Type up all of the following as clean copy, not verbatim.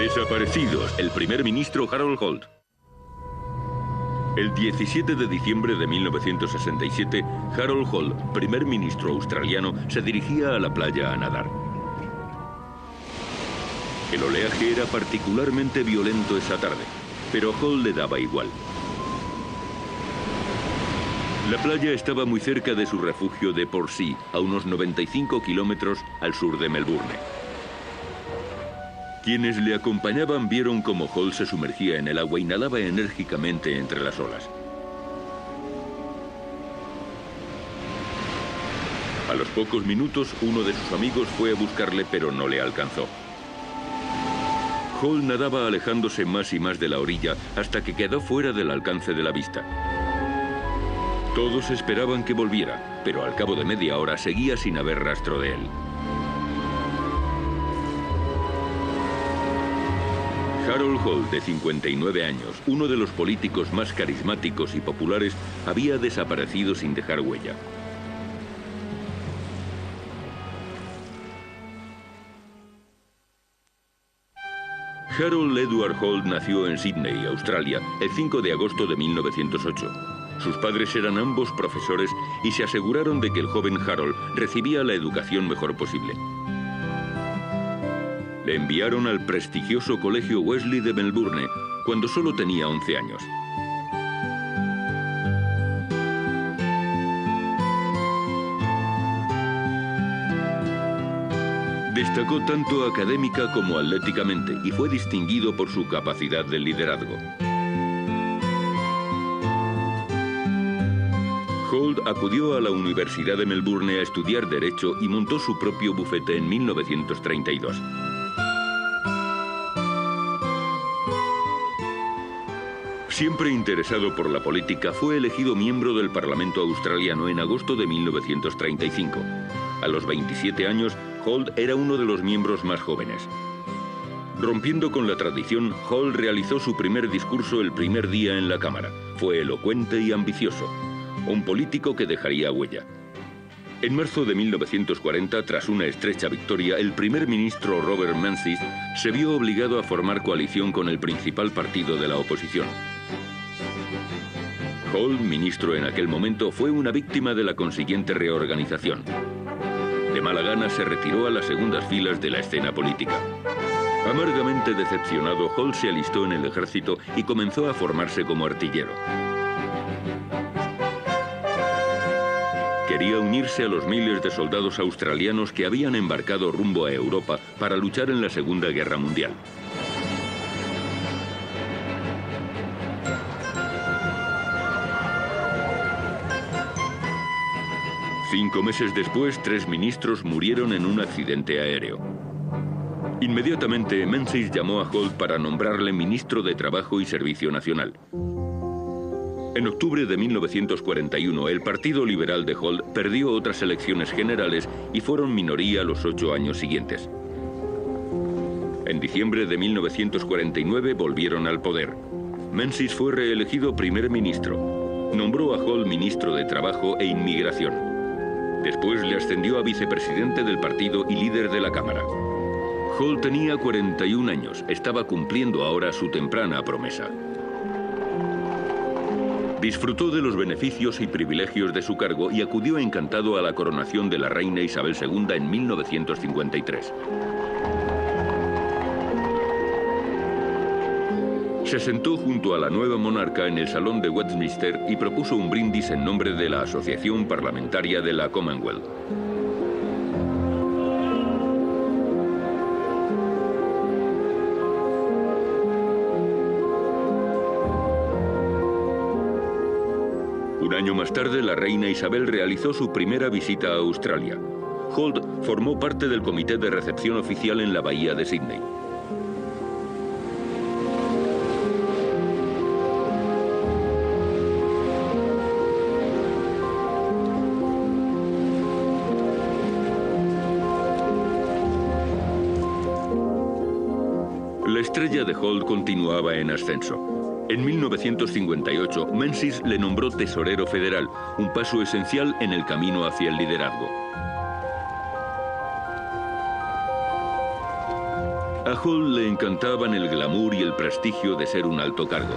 Desaparecidos, el primer ministro Harold Holt. El 17 de diciembre de 1967, Harold Holt, primer ministro australiano, se dirigía a la playa a nadar. El oleaje era particularmente violento esa tarde, pero a Holt le daba igual. La playa estaba muy cerca de su refugio de Portsea, a unos 95 kilómetros al sur de Melbourne. Quienes le acompañaban vieron cómo Holt se sumergía en el agua y nadaba enérgicamente entre las olas. A los pocos minutos, uno de sus amigos fue a buscarle, pero no le alcanzó. Holt nadaba alejándose más y más de la orilla hasta que quedó fuera del alcance de la vista. Todos esperaban que volviera, pero al cabo de media hora seguía sin haber rastro de él. Harold Holt, de 59 años, uno de los políticos más carismáticos y populares, había desaparecido sin dejar huella. Harold Edward Holt nació en Sydney, Australia, el 5 de agosto de 1908. Sus padres eran ambos profesores y se aseguraron de que el joven Harold recibía la educación mejor posible. Le enviaron al prestigioso Colegio Wesley de Melbourne cuando solo tenía 11 años. Destacó tanto académica como atléticamente y fue distinguido por su capacidad de liderazgo. Holt acudió a la Universidad de Melbourne a estudiar Derecho y montó su propio bufete en 1932. Siempre interesado por la política, fue elegido miembro del Parlamento australiano en agosto de 1935. A los 27 años, Holt era uno de los miembros más jóvenes. Rompiendo con la tradición, Holt realizó su primer discurso el primer día en la Cámara. Fue elocuente y ambicioso, un político que dejaría huella. En marzo de 1940, tras una estrecha victoria, el primer ministro Robert Menzies se vio obligado a formar coalición con el principal partido de la oposición. Holt, ministro en aquel momento, fue una víctima de la consiguiente reorganización. De mala gana se retiró a las segundas filas de la escena política. Amargamente decepcionado, Holt se alistó en el ejército y comenzó a formarse como artillero. Quería unirse a los miles de soldados australianos que habían embarcado rumbo a Europa para luchar en la Segunda Guerra Mundial. Cinco meses después, 3 ministros murieron en un accidente aéreo. Inmediatamente, Menzies llamó a Holt para nombrarle ministro de Trabajo y Servicio Nacional. En octubre de 1941, el Partido Liberal de Holt perdió otras elecciones generales y fueron minoría los 8 años siguientes. En diciembre de 1949 volvieron al poder. Menzies fue reelegido primer ministro. Nombró a Holt ministro de Trabajo e Inmigración. Después le ascendió a vicepresidente del partido y líder de la Cámara. Holt tenía 41 años, estaba cumpliendo ahora su temprana promesa. Disfrutó de los beneficios y privilegios de su cargo y acudió encantado a la coronación de la reina Isabel II en 1953. Se sentó junto a la nueva monarca en el Salón de Westminster y propuso un brindis en nombre de la Asociación Parlamentaria de la Commonwealth. Un año más tarde, la reina Isabel realizó su primera visita a Australia. Holt formó parte del comité de recepción oficial en la bahía de Sydney. La estrella de Holt continuaba en ascenso. En 1958, Menzies le nombró tesorero federal, un paso esencial en el camino hacia el liderazgo. A Holt le encantaban el glamour y el prestigio de ser un alto cargo.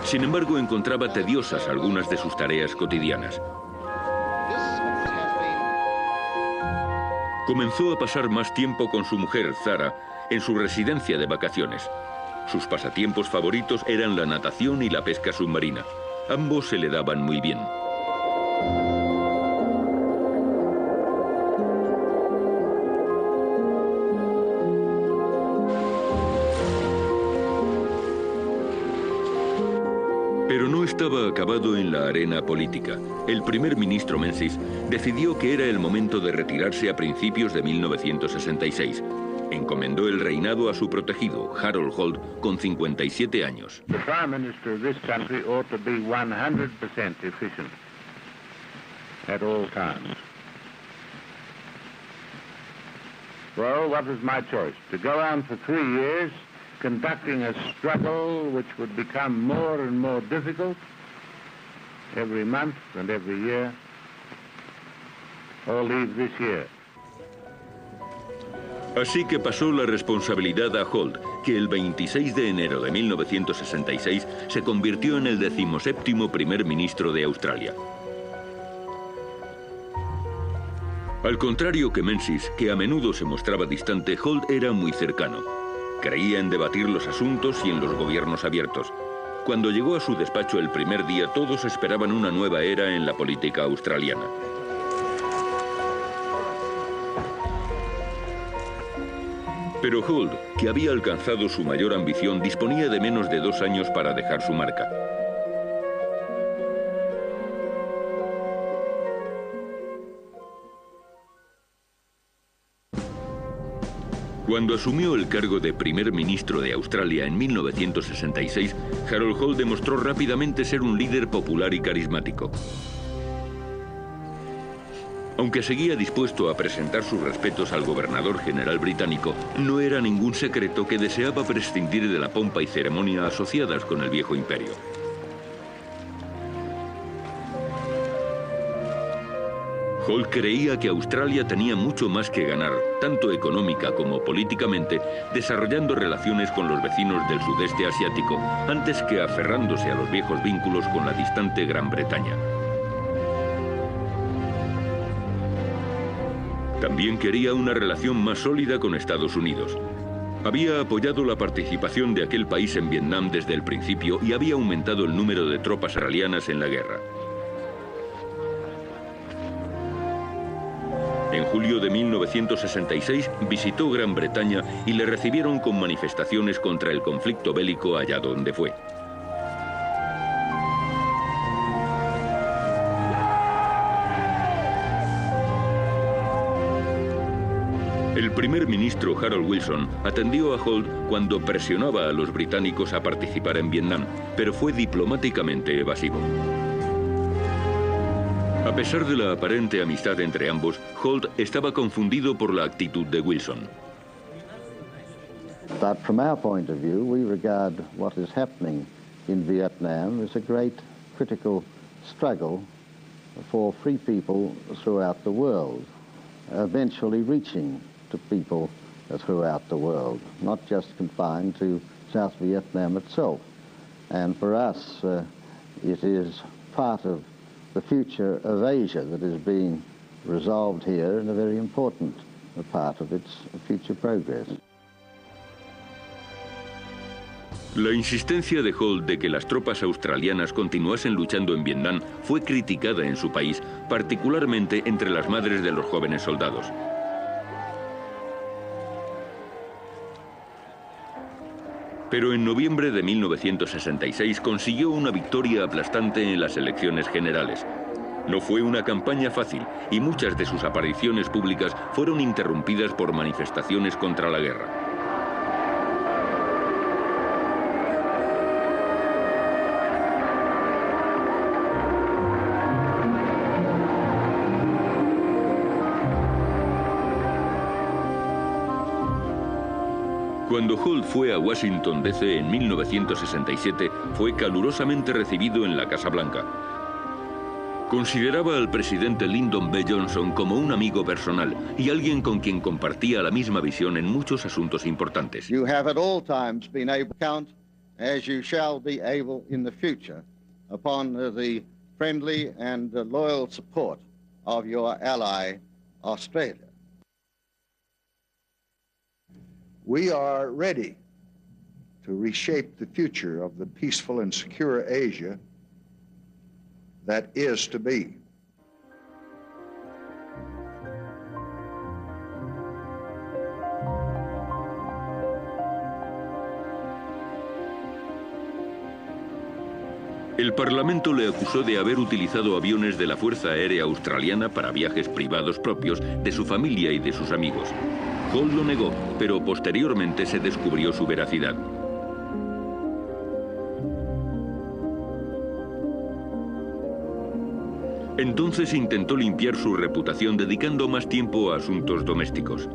Sin embargo, encontraba tediosas algunas de sus tareas cotidianas. Comenzó a pasar más tiempo con su mujer, Zara, en su residencia de vacaciones. Sus pasatiempos favoritos eran la natación y la pesca submarina. Ambos se le daban muy bien. Pero no estaba acabado en la arena política. El primer ministro Menzies decidió que era el momento de retirarse a principios de 1966. Encomendó el reinado a su protegido, Harold Holt, con 57 años. The Prime Minister of this country ought to be 100% efficient at all times. Well, what was my choice? To go on for 3 years, conducting a struggle which would become more and more difficult every month and every year, or leave this year. Así que pasó la responsabilidad a Holt, que el 26 de enero de 1966 se convirtió en el 17º primer ministro de Australia. Al contrario que Menzies, que a menudo se mostraba distante, Holt era muy cercano. Creía en debatir los asuntos y en los gobiernos abiertos. Cuando llegó a su despacho el primer día, todos esperaban una nueva era en la política australiana. Pero Holt, que había alcanzado su mayor ambición, disponía de menos de 2 años para dejar su marca. Cuando asumió el cargo de primer ministro de Australia en 1966, Harold Holt demostró rápidamente ser un líder popular y carismático. Aunque seguía dispuesto a presentar sus respetos al gobernador general británico, no era ningún secreto que deseaba prescindir de la pompa y ceremonia asociadas con el viejo imperio. Holt creía que Australia tenía mucho más que ganar, tanto económica como políticamente, desarrollando relaciones con los vecinos del sudeste asiático, antes que aferrándose a los viejos vínculos con la distante Gran Bretaña. También quería una relación más sólida con Estados Unidos. Había apoyado la participación de aquel país en Vietnam desde el principio y había aumentado el número de tropas australianas en la guerra. En julio de 1966 visitó Gran Bretaña y le recibieron con manifestaciones contra el conflicto bélico allá donde fue. El primer ministro Harold Wilson atendió a Holt cuando presionaba a los británicos a participar en Vietnam, pero fue diplomáticamente evasivo. A pesar de la aparente amistad entre ambos, Holt estaba confundido por la actitud de Wilson. But from our point of view, we regard what is happening in Vietnam as a great critical struggle for free people throughout the world, eventually reaching to people throughout the world, not just confined to South Vietnam itself. And for us, it is part of the future of Asia that is being resolved here and a very important part of its future progress. La insistencia de Holt de que las tropas australianas continuasen luchando en Vietnam fue criticada en su país, particularmente entre las madres de los jóvenes soldados. Pero en noviembre de 1966 consiguió una victoria aplastante en las elecciones generales. No fue una campaña fácil y muchas de sus apariciones públicas fueron interrumpidas por manifestaciones contra la guerra. Cuando Holt fue a Washington, D.C. en 1967, fue calurosamente recibido en la Casa Blanca. Consideraba al presidente Lyndon B. Johnson como un amigo personal y alguien con quien compartía la misma visión en muchos asuntos importantes. You have at all times been able to count, as you shall be able in the future, upon the friendly and loyal support of your ally, Australia. We are ready to reshape the future of the peaceful and secure Asia that is to be. El Parlamento le acusó de haber utilizado aviones de la Fuerza Aérea Australiana para viajes privados propios de su familia y de sus amigos. Hall lo negó, pero posteriormente se descubrió su veracidad. Entonces intentó limpiar su reputación dedicando más tiempo a asuntos domésticos.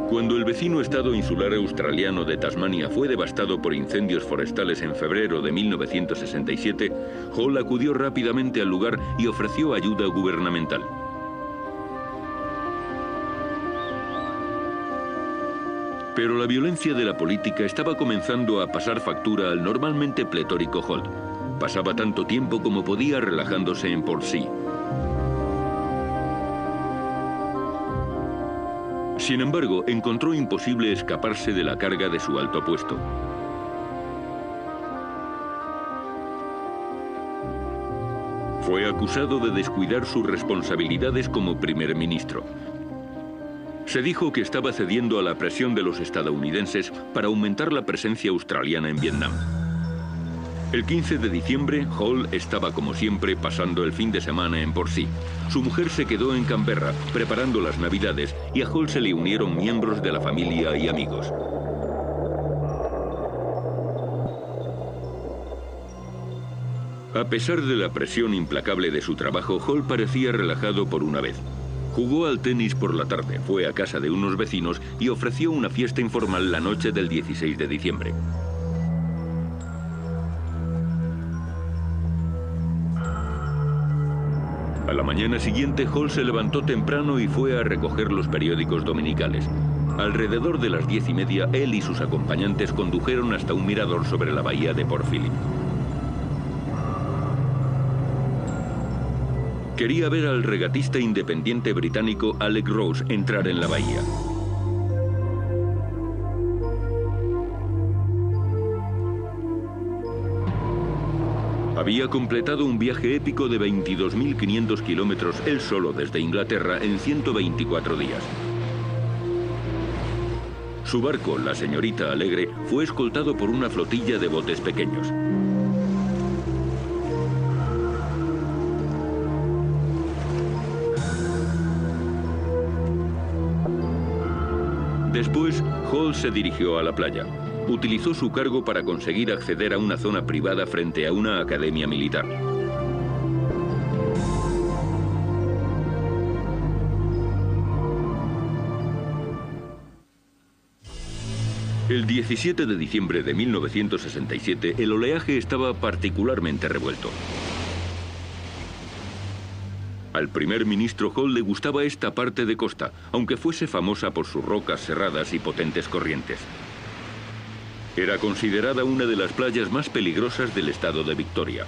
Cuando el vecino estado insular australiano de Tasmania fue devastado por incendios forestales en febrero de 1967, Hall acudió rápidamente al lugar y ofreció ayuda gubernamental. Pero la violencia de la política estaba comenzando a pasar factura al normalmente pletórico Holt. Pasaba tanto tiempo como podía relajándose en Port Sea. Sin embargo, encontró imposible escaparse de la carga de su alto puesto. Fue acusado de descuidar sus responsabilidades como primer ministro. Se dijo que estaba cediendo a la presión de los estadounidenses para aumentar la presencia australiana en Vietnam. El 15 de diciembre, Hall estaba como siempre pasando el fin de semana en Port Sea. Su mujer se quedó en Canberra preparando las Navidades y a Hall se le unieron miembros de la familia y amigos. A pesar de la presión implacable de su trabajo, Hall parecía relajado por una vez. Jugó al tenis por la tarde, fue a casa de unos vecinos y ofreció una fiesta informal la noche del 16 de diciembre. A la mañana siguiente, Hall se levantó temprano y fue a recoger los periódicos dominicales. Alrededor de las 10:30, él y sus acompañantes condujeron hasta un mirador sobre la bahía de Port Phillip. Quería ver al regatista independiente británico Alec Rose entrar en la bahía. Había completado un viaje épico de 22.500 kilómetros él solo desde Inglaterra en 124 días. Su barco, la Señorita Alegre, fue escoltado por una flotilla de botes pequeños. Después, Hall se dirigió a la playa. Utilizó su cargo para conseguir acceder a una zona privada frente a una academia militar. El 17 de diciembre de 1967, el oleaje estaba particularmente revuelto. Al primer ministro Hall le gustaba esta parte de costa, aunque fuese famosa por sus rocas cerradas y potentes corrientes. Era considerada una de las playas más peligrosas del estado de Victoria.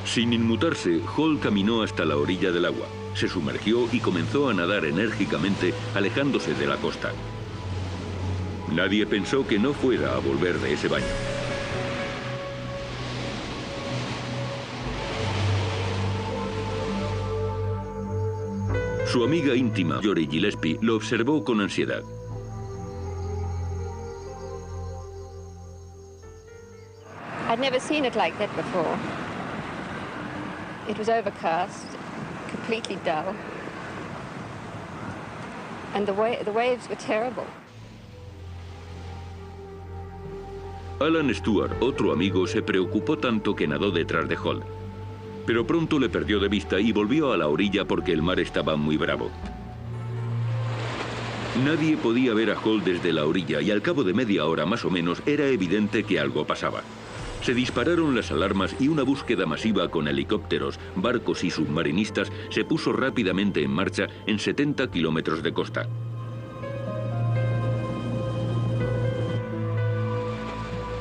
Sin inmutarse, Hall caminó hasta la orilla del agua, se sumergió y comenzó a nadar enérgicamente, alejándose de la costa. Nadie pensó que no fuera a volver de ese baño. Su amiga íntima, Jory Gillespie, lo observó con ansiedad. I'd never seen it like that before. It was overcast, completely dull, and the waves were terrible. Alan Stewart, otro amigo, se preocupó tanto que nadó detrás de Holt. Pero pronto le perdió de vista y volvió a la orilla porque el mar estaba muy bravo. Nadie podía ver a Holt desde la orilla y al cabo de media hora más o menos era evidente que algo pasaba. Se dispararon las alarmas y una búsqueda masiva con helicópteros, barcos y submarinistas se puso rápidamente en marcha en 70 kilómetros de costa.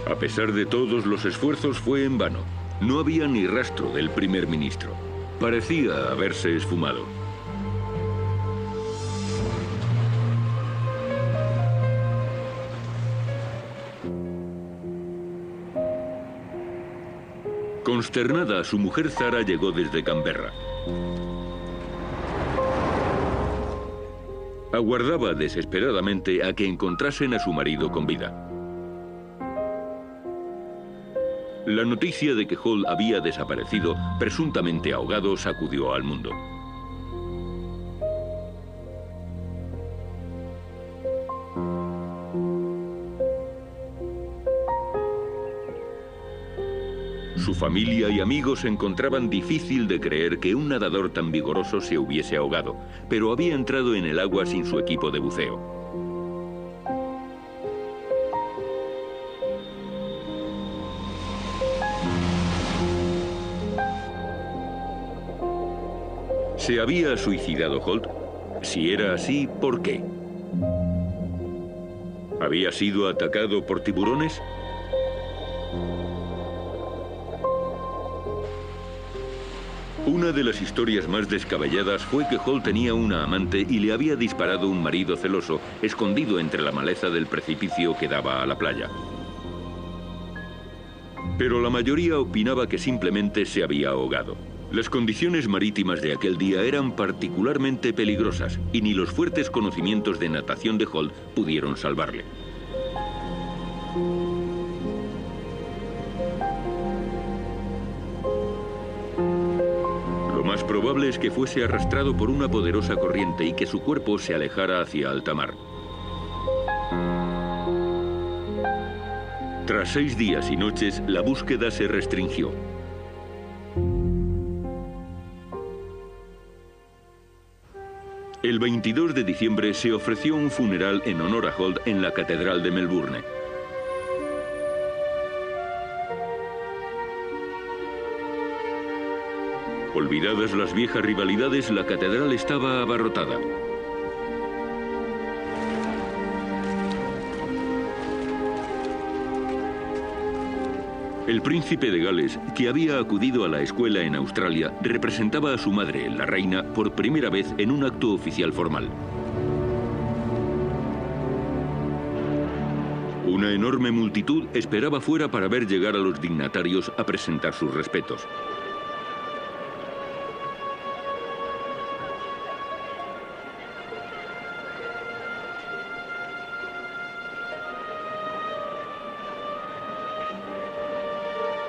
A pesar de todos los esfuerzos fue en vano. No había ni rastro del primer ministro. Parecía haberse esfumado. Consternada, su mujer Zara llegó desde Canberra. Aguardaba desesperadamente a que encontrasen a su marido con vida. La noticia de que Holt había desaparecido, presuntamente ahogado, sacudió al mundo. Su familia y amigos encontraban difícil de creer que un nadador tan vigoroso se hubiese ahogado, pero había entrado en el agua sin su equipo de buceo. ¿Se había suicidado Holt? Si era así, ¿por qué? ¿Había sido atacado por tiburones? Una de las historias más descabelladas fue que Holt tenía una amante y le había disparado un marido celoso, escondido entre la maleza del precipicio que daba a la playa. Pero la mayoría opinaba que simplemente se había ahogado. Las condiciones marítimas de aquel día eran particularmente peligrosas y ni los fuertes conocimientos de natación de Holt pudieron salvarle. Lo más probable es que fuese arrastrado por una poderosa corriente y que su cuerpo se alejara hacia alta mar. Tras 6 días y noches, la búsqueda se restringió. El 22 de diciembre se ofreció un funeral en honor a Holt en la Catedral de Melbourne. Olvidadas las viejas rivalidades, la catedral estaba abarrotada. El príncipe de Gales, que había acudido a la escuela en Australia, representaba a su madre, la reina, por primera vez en un acto oficial formal. Una enorme multitud esperaba fuera para ver llegar a los dignatarios a presentar sus respetos.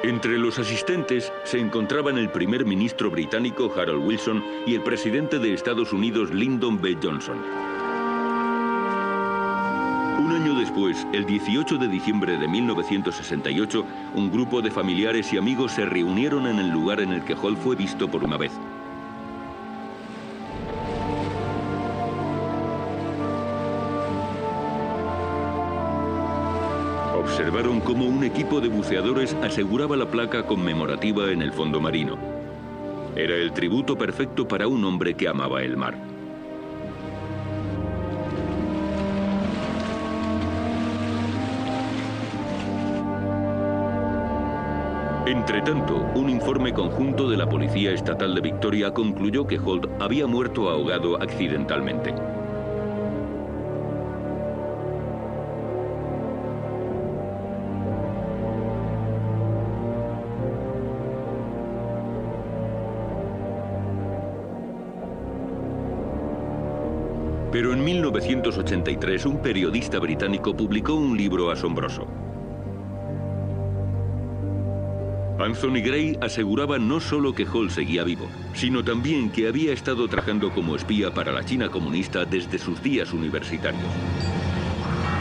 Entre los asistentes se encontraban el primer ministro británico Harold Wilson y el presidente de Estados Unidos Lyndon B. Johnson. Un año después, el 18 de diciembre de 1968, un grupo de familiares y amigos se reunieron en el lugar en el que Holt fue visto por una vez. Observaron cómo un equipo de buceadores aseguraba la placa conmemorativa en el fondo marino. Era el tributo perfecto para un hombre que amaba el mar. Entretanto, un informe conjunto de la Policía Estatal de Victoria concluyó que Holt había muerto ahogado accidentalmente. Pero en 1983 un periodista británico publicó un libro asombroso. Anthony Gray aseguraba no solo que Holt seguía vivo, sino también que había estado trabajando como espía para la China comunista desde sus días universitarios.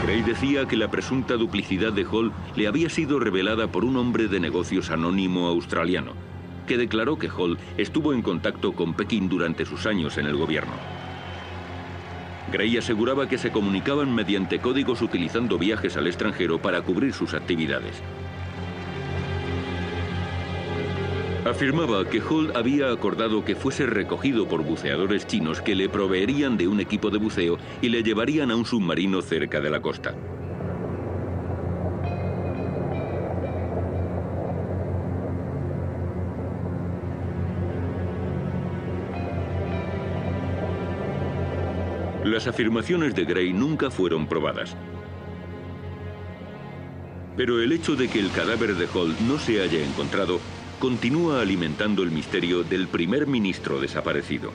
Gray decía que la presunta duplicidad de Hall le había sido revelada por un hombre de negocios anónimo australiano, que declaró que Hall estuvo en contacto con Pekín durante sus años en el gobierno. Gray aseguraba que se comunicaban mediante códigos utilizando viajes al extranjero para cubrir sus actividades. Afirmaba que Hall había acordado que fuese recogido por buceadores chinos que le proveerían de un equipo de buceo y le llevarían a un submarino cerca de la costa. Las afirmaciones de Gray nunca fueron probadas. Pero el hecho de que el cadáver de Hall no se haya encontrado continúa alimentando el misterio del primer ministro desaparecido.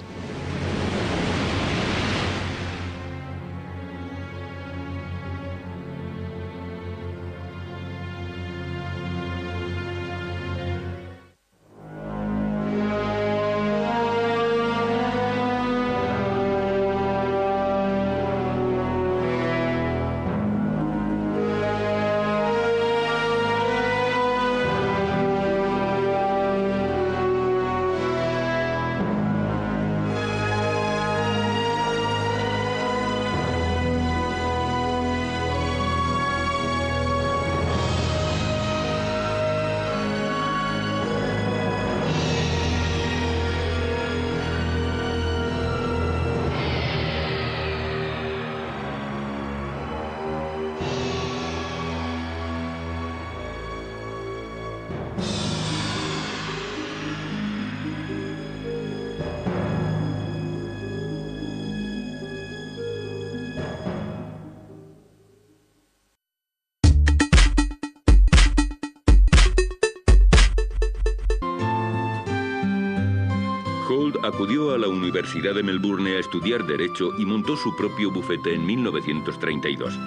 Holt acudió a la Universidad de Melbourne a estudiar Derecho y montó su propio bufete en 1932.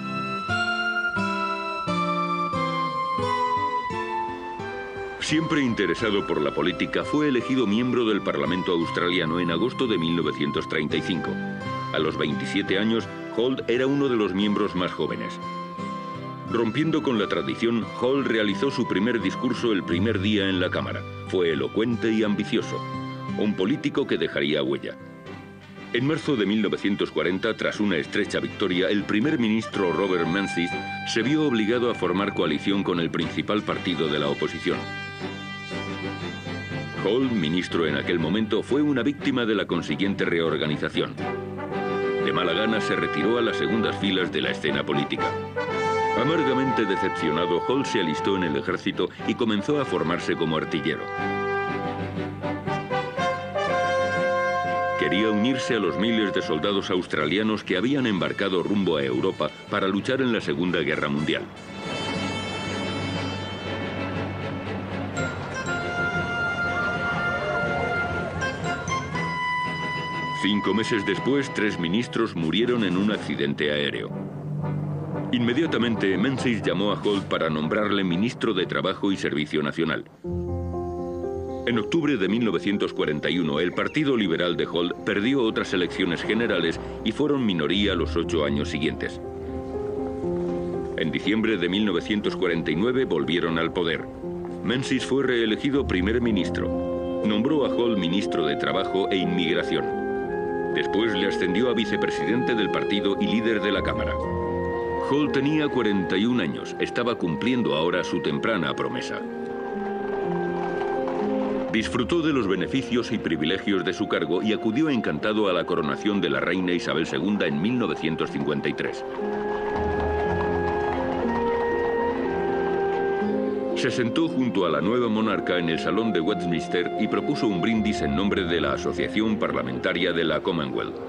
Siempre interesado por la política, fue elegido miembro del Parlamento australiano en agosto de 1935. A los 27 años, Holt era uno de los miembros más jóvenes. Rompiendo con la tradición, Holt realizó su primer discurso el primer día en la Cámara. Fue elocuente y ambicioso. Un político que dejaría huella. En marzo de 1940, tras una estrecha victoria, el primer ministro Robert Menzies se vio obligado a formar coalición con el principal partido de la oposición. Holt, ministro en aquel momento, fue una víctima de la consiguiente reorganización. De mala gana se retiró a las segundas filas de la escena política. Amargamente decepcionado, Holt se alistó en el ejército y comenzó a formarse como artillero. Quería unirse a los miles de soldados australianos que habían embarcado rumbo a Europa para luchar en la Segunda Guerra Mundial. Cinco meses después, 3 ministros murieron en un accidente aéreo. Inmediatamente, Menzies llamó a Holt para nombrarle ministro de Trabajo y Servicio Nacional. En octubre de 1941, el Partido Liberal de Holt perdió otras elecciones generales y fueron minoría los 8 años siguientes. En diciembre de 1949 volvieron al poder. Menzies fue reelegido primer ministro. Nombró a Holt ministro de Trabajo e Inmigración. Después le ascendió a vicepresidente del partido y líder de la Cámara. Holt tenía 41 años, estaba cumpliendo ahora su temprana promesa. Disfrutó de los beneficios y privilegios de su cargo y acudió encantado a la coronación de la reina Isabel II en 1953. Se sentó junto a la nueva monarca en el Salón de Westminster y propuso un brindis en nombre de la Asociación Parlamentaria de la Commonwealth.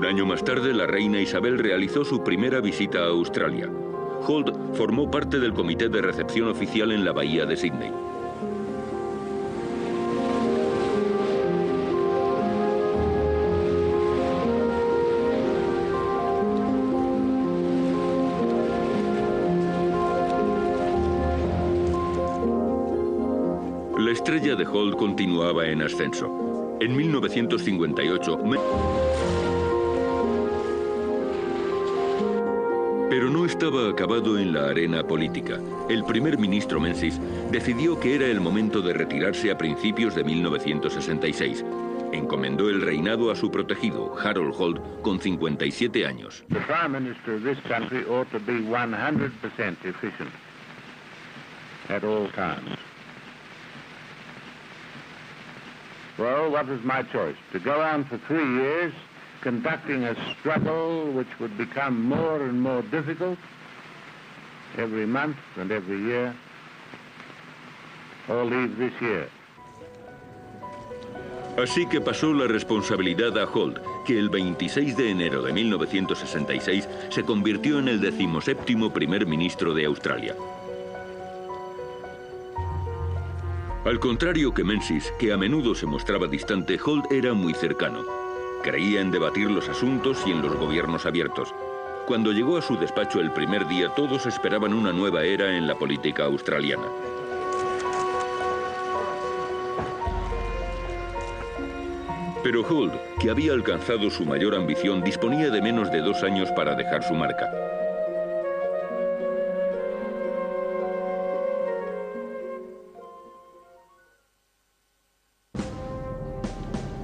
Un año más tarde, la reina Isabel realizó su primera visita a Australia. Holt formó parte del comité de recepción oficial en la bahía de Sídney. La estrella de Holt continuaba en ascenso. En 1958... Pero no estaba acabado en la arena política. El primer ministro Menzies decidió que era el momento de retirarse a principios de 1966. Encomendó el reinado a su protegido, Harold Holt, con 57 años. The Prime Minister of this country ought to be 100% efficient at all times. Well, what was my choice? To go on for 3 years, conducting a struggle which would become more and more difficult every month and every year, or leave this year. Así que pasó la responsabilidad a Holt, que el 26 de enero de 1966 se convirtió en el 17º primer ministro de Australia. Al contrario que Menzies, que a menudo se mostraba distante, Holt era muy cercano. Creía en debatir los asuntos y en los gobiernos abiertos. Cuando llegó a su despacho el primer día, todos esperaban una nueva era en la política australiana. Pero Holt, que había alcanzado su mayor ambición, disponía de menos de 2 años para dejar su marca.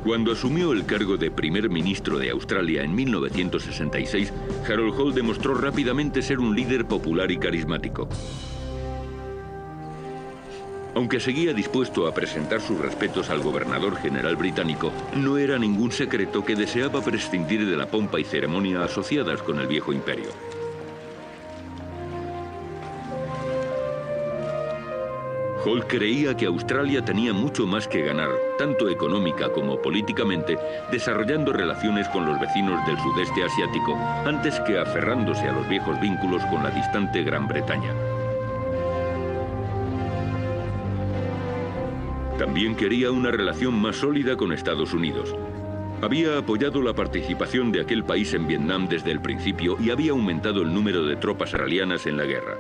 Cuando asumió el cargo de primer ministro de Australia en 1966, Harold Holt demostró rápidamente ser un líder popular y carismático. Aunque seguía dispuesto a presentar sus respetos al gobernador general británico, no era ningún secreto que deseaba prescindir de la pompa y ceremonia asociadas con el viejo imperio. Holt creía que Australia tenía mucho más que ganar, tanto económica como políticamente, desarrollando relaciones con los vecinos del sudeste asiático, antes que aferrándose a los viejos vínculos con la distante Gran Bretaña. También quería una relación más sólida con Estados Unidos. Había apoyado la participación de aquel país en Vietnam desde el principio y había aumentado el número de tropas australianas en la guerra.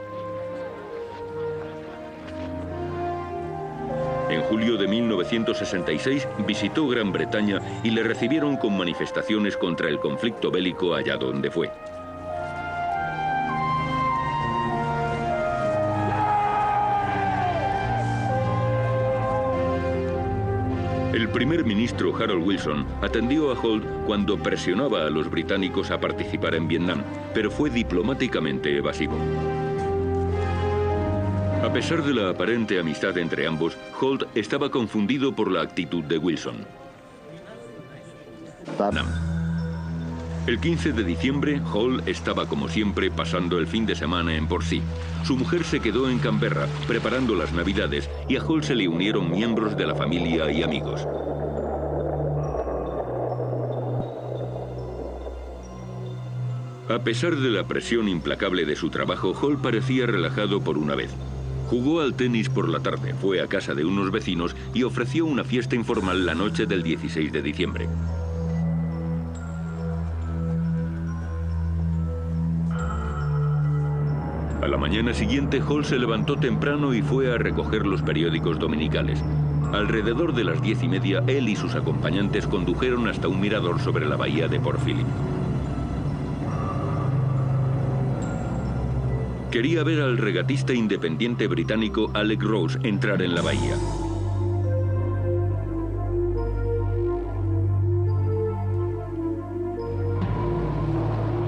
En julio de 1966 visitó Gran Bretaña y le recibieron con manifestaciones contra el conflicto bélico allá donde fue. El primer ministro Harold Wilson atendió a Holt cuando presionaba a los británicos a participar en Vietnam, pero fue diplomáticamente evasivo. A pesar de la aparente amistad entre ambos, Holt estaba confundido por la actitud de Wilson. El 15 de diciembre, Holt estaba como siempre pasando el fin de semana en Portsea. Su mujer se quedó en Canberra preparando las Navidades y a Holt se le unieron miembros de la familia y amigos. A pesar de la presión implacable de su trabajo, Holt parecía relajado por una vez. Jugó al tenis por la tarde, fue a casa de unos vecinos y ofreció una fiesta informal la noche del 16 de diciembre. A la mañana siguiente, Holt se levantó temprano y fue a recoger los periódicos dominicales. Alrededor de las 10:30, él y sus acompañantes condujeron hasta un mirador sobre la bahía de Port Phillip. Quería ver al regatista independiente británico Alec Rose entrar en la bahía.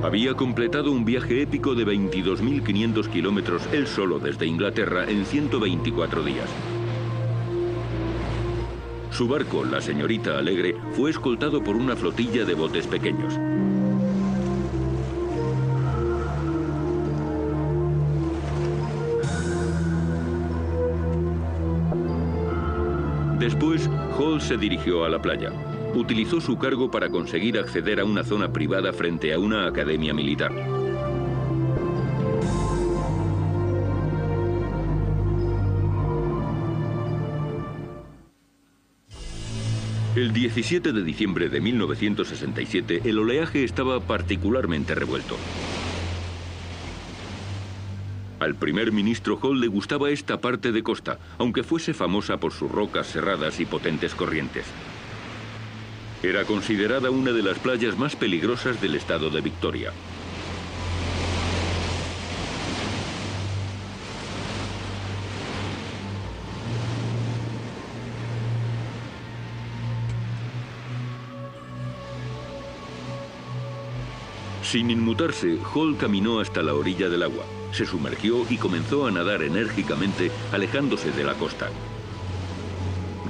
Había completado un viaje épico de 22.500 kilómetros él solo desde Inglaterra en 124 días. Su barco, la Señorita Alegre, fue escoltado por una flotilla de botes pequeños. Después, Holt se dirigió a la playa. Utilizó su cargo para conseguir acceder a una zona privada frente a una academia militar. El 17 de diciembre de 1967, el oleaje estaba particularmente revuelto. Al primer ministro Hall le gustaba esta parte de costa, aunque fuese famosa por sus rocas cerradas y potentes corrientes. Era considerada una de las playas más peligrosas del estado de Victoria. Sin inmutarse, Hall caminó hasta la orilla del agua, se sumergió y comenzó a nadar enérgicamente, alejándose de la costa.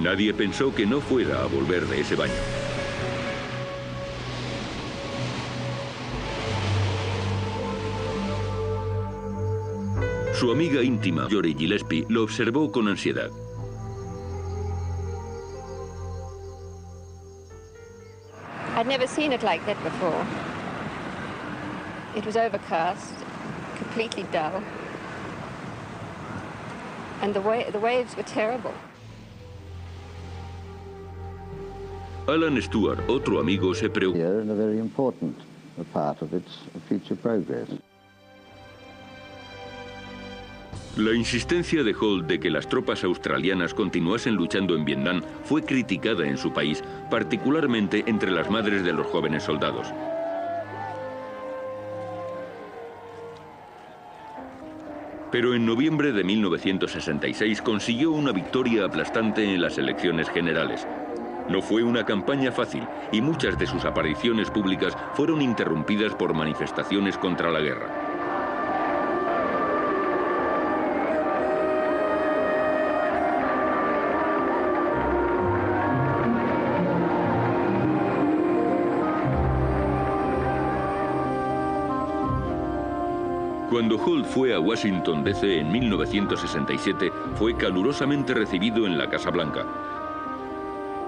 Nadie pensó que no fuera a volver de ese baño. Su amiga íntima, Jory Gillespie, lo observó con ansiedad. I'd never seen it like that before. It was overcast, completely dull, and the waves were terrible. Alan Stewart, otro amigo, se preocupó. And a very important part of its future progress. La insistencia de Hall de que las tropas australianas continuasen luchando en Vietnam fue criticada en su país, particularmente entre las madres de los jóvenes soldados. Pero en noviembre de 1966 consiguió una victoria aplastante en las elecciones generales. No fue una campaña fácil y muchas de sus apariciones públicas fueron interrumpidas por manifestaciones contra la guerra. Cuando Hall fue a Washington, D.C. en 1967, fue calurosamente recibido en la Casa Blanca.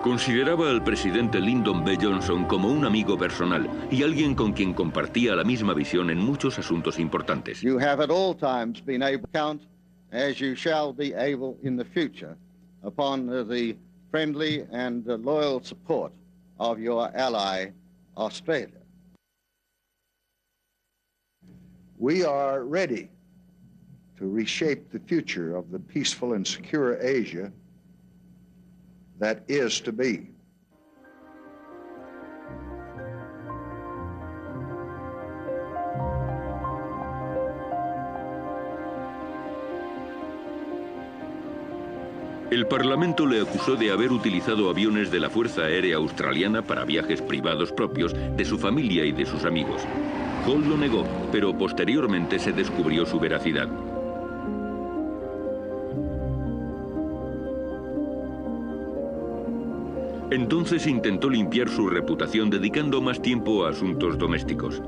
Consideraba al presidente Lyndon B. Johnson como un amigo personal y alguien con quien compartía la misma visión en muchos asuntos importantes. You have at all times been able to count, as you shall be able in the future, upon the friendly and loyal support of your ally, Australia. We are ready to reshape the future of the peaceful and secure Asia that is to be. El Parlamento le acusó de haber utilizado aviones de la Fuerza Aérea Australiana para viajes privados propios de su familia y de sus amigos. Hall lo negó, pero posteriormente se descubrió su veracidad. Entonces intentó limpiar su reputación dedicando más tiempo a asuntos domésticos.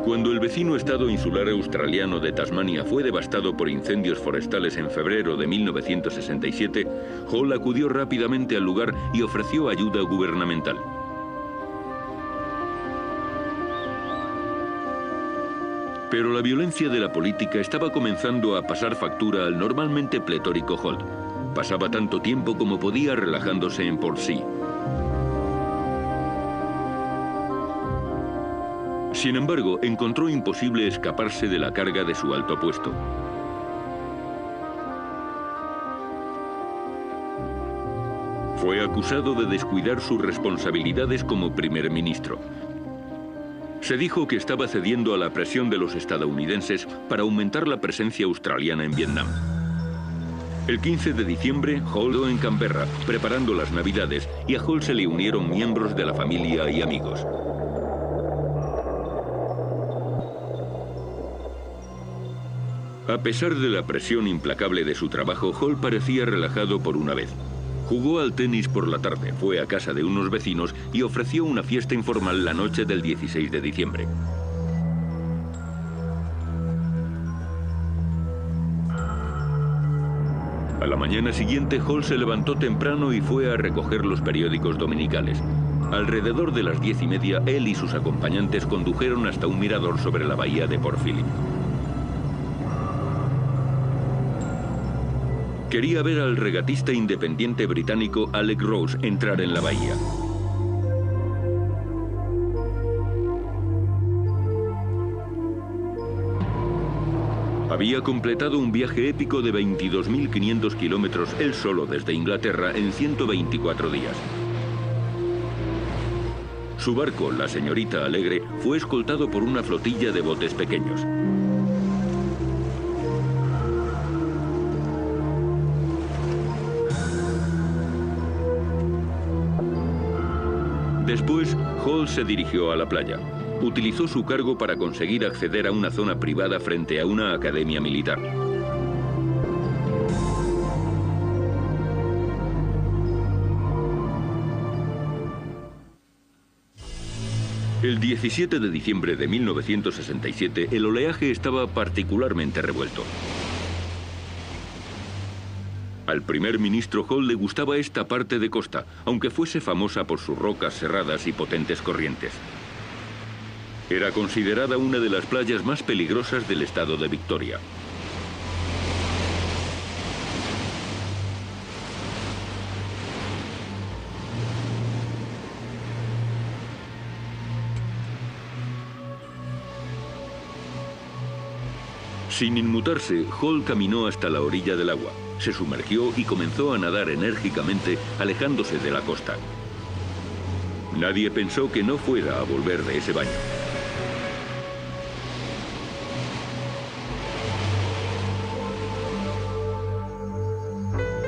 Cuando el vecino estado insular australiano de Tasmania fue devastado por incendios forestales en febrero de 1967, Hall acudió rápidamente al lugar y ofreció ayuda gubernamental. Pero la violencia de la política estaba comenzando a pasar factura al normalmente pletórico Hall. Pasaba tanto tiempo como podía relajándose en Portsea. Sin embargo, encontró imposible escaparse de la carga de su alto puesto. Fue acusado de descuidar sus responsabilidades como primer ministro. Se dijo que estaba cediendo a la presión de los estadounidenses para aumentar la presencia australiana en Vietnam. El 15 de diciembre, Hall quedó en Canberra, preparando las Navidades, y a Hall se le unieron miembros de la familia y amigos. A pesar de la presión implacable de su trabajo, Hall parecía relajado por una vez. Jugó al tenis por la tarde, fue a casa de unos vecinos y ofreció una fiesta informal la noche del 16 de diciembre. A la mañana siguiente, Hall se levantó temprano y fue a recoger los periódicos dominicales. Alrededor de las 10:30, él y sus acompañantes condujeron hasta un mirador sobre la bahía de Port Phillip. Quería ver al regatista independiente británico Alec Rose entrar en la bahía. Había completado un viaje épico de 22.500 kilómetros él solo desde Inglaterra en 124 días. Su barco, la Señorita Alegre, fue escoltado por una flotilla de botes pequeños. Después, Hall se dirigió a la playa. Utilizó su cargo para conseguir acceder a una zona privada frente a una academia militar. El 17 de diciembre de 1967, el oleaje estaba particularmente revuelto. Al primer ministro Hall le gustaba esta parte de costa, aunque fuese famosa por sus rocas serradas y potentes corrientes. Era considerada una de las playas más peligrosas del estado de Victoria. Sin inmutarse, Hall caminó hasta la orilla del agua, se sumergió y comenzó a nadar enérgicamente, alejándose de la costa. Nadie pensó que no fuera a volver de ese baño.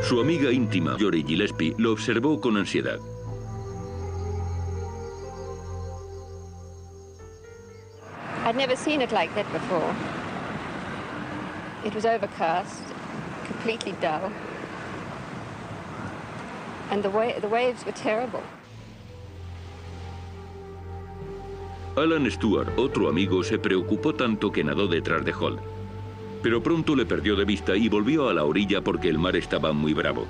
Su amiga íntima, Jory Gillespie, lo observó con ansiedad. I'd never seen it like that before. It was overcast, completely dull, and the waves were terrible. Alan Stewart, otro amigo, se preocupó tanto que nadó detrás de Hall. Pero pronto le perdió de vista y volvió a la orilla porque el mar estaba muy bravo.